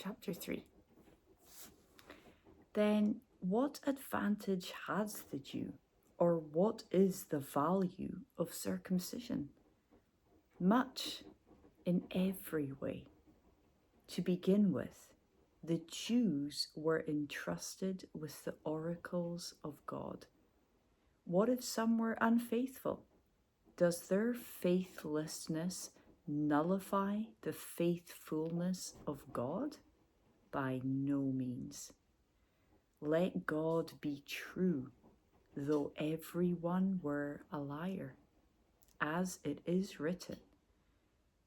chapter 3. Then what advantage has the Jew, or what is the value of circumcision? Much in every way. To begin with, the Jews were entrusted with the oracles of God. What if some were unfaithful? Does their faithlessness nullify the faithfulness of God? By no means. Let God be true, though everyone were a liar, as it is written,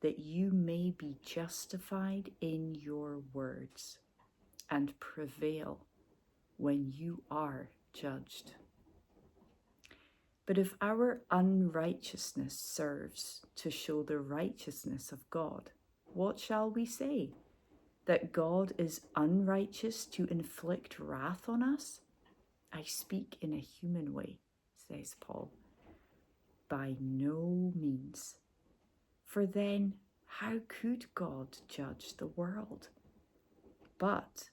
that you may be justified in your words and prevail when you are judged. But if our unrighteousness serves to show the righteousness of God, what shall we say? That God is unrighteous to inflict wrath on us? I speak in a human way, says Paul. By no means. For then, how could God judge the world? But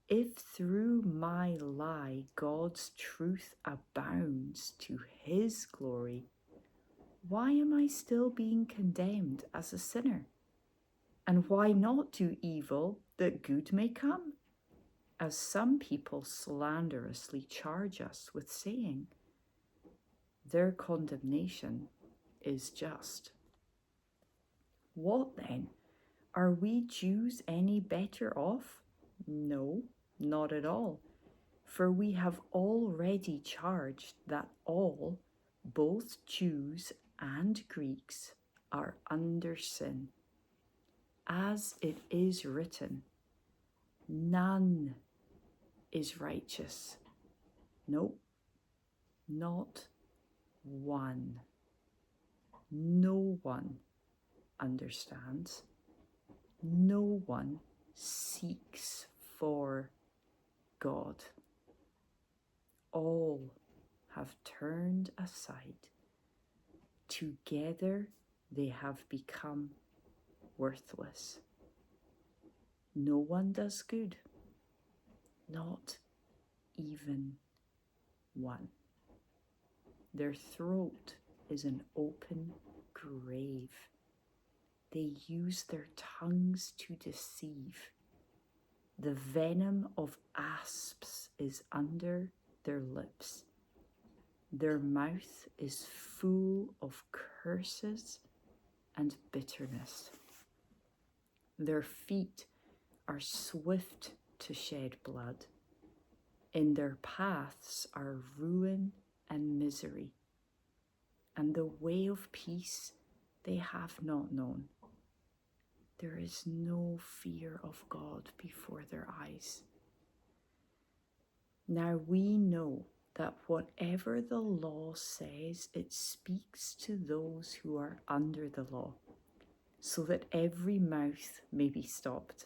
if through my lie God's truth abounds to his glory, why am I still being condemned as a sinner? And why not do evil that good may come? As some people slanderously charge us with saying, their condemnation is just. What then? Are we Jews any better off? No, not at all. For we have already charged that all, both Jews and Greeks, are under sin. As it is written, none is righteous. No, not one. No one understands. No one seeks for God. All have turned aside. Together they have become worthless. No one does good, not even one. Their throat is an open grave. They use their tongues to deceive. The venom of asps is under their lips. Their mouth is full of curses and bitterness. Their feet are swift to shed blood. In their paths are ruin and misery, and the way of peace they have not known. There is no fear of God before their eyes. Now we know that whatever the law says, it speaks to those who are under the law, so that every mouth may be stopped,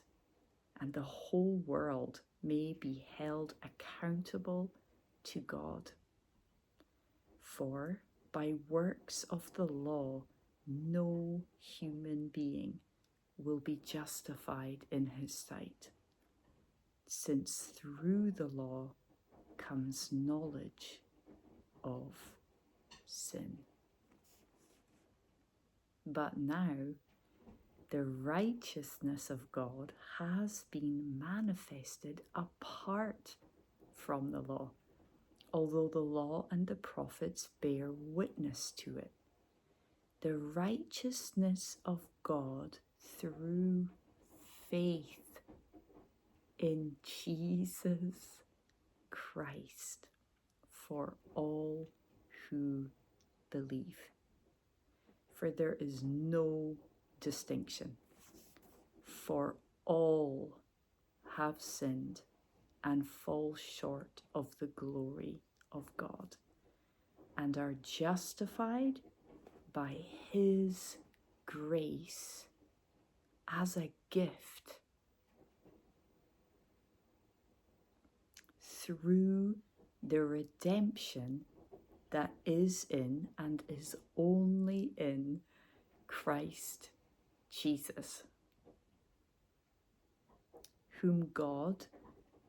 and the whole world may be held accountable to God. For by works of the law, no human being will be justified in his sight, since through the law comes knowledge of sin. But now the righteousness of God has been manifested apart from the law, although the law and the prophets bear witness to it. The righteousness of God through faith in Jesus Christ for all who believe. For there is no distinction, for all have sinned and fall short of the glory of God, and are justified by his grace as a gift through the redemption that is in and is only in Christ Jesus, whom God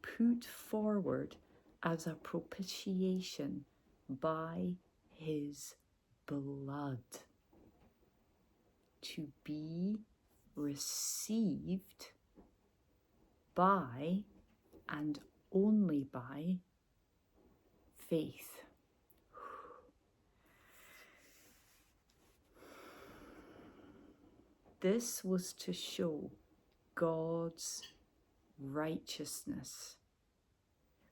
put forward as a propitiation by his blood, to be received by and only by faith. This was to show God's righteousness,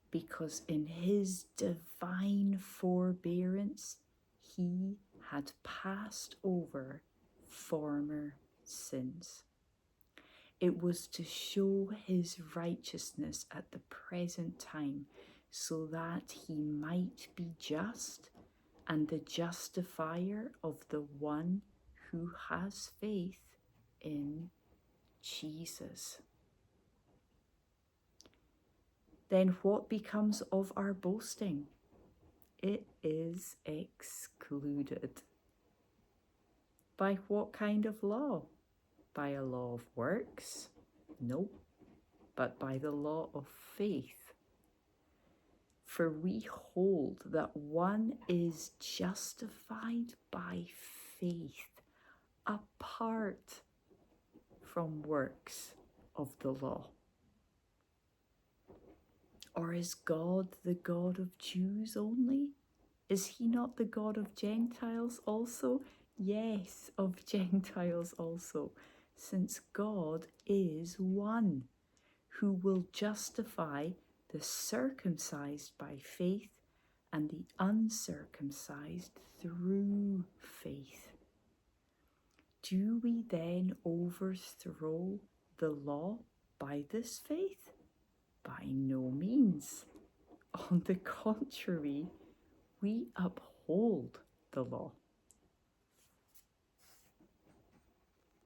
because in his divine forbearance he had passed over former sins. It was to show his righteousness at the present time, so that he might be just and the justifier of the one who has faith in Jesus. Then what becomes of our boasting? It is excluded. By what kind of law? By a law of works? No, but by the law of faith. For we hold that one is justified by faith apart from works of the law. Or is God the God of Jews only? Is he not the God of Gentiles also? Yes, of Gentiles also, since God is one, who will justify the circumcised by faith and the uncircumcised through faith. Do we then overthrow the law by this faith? By no means. On the contrary, we uphold the law.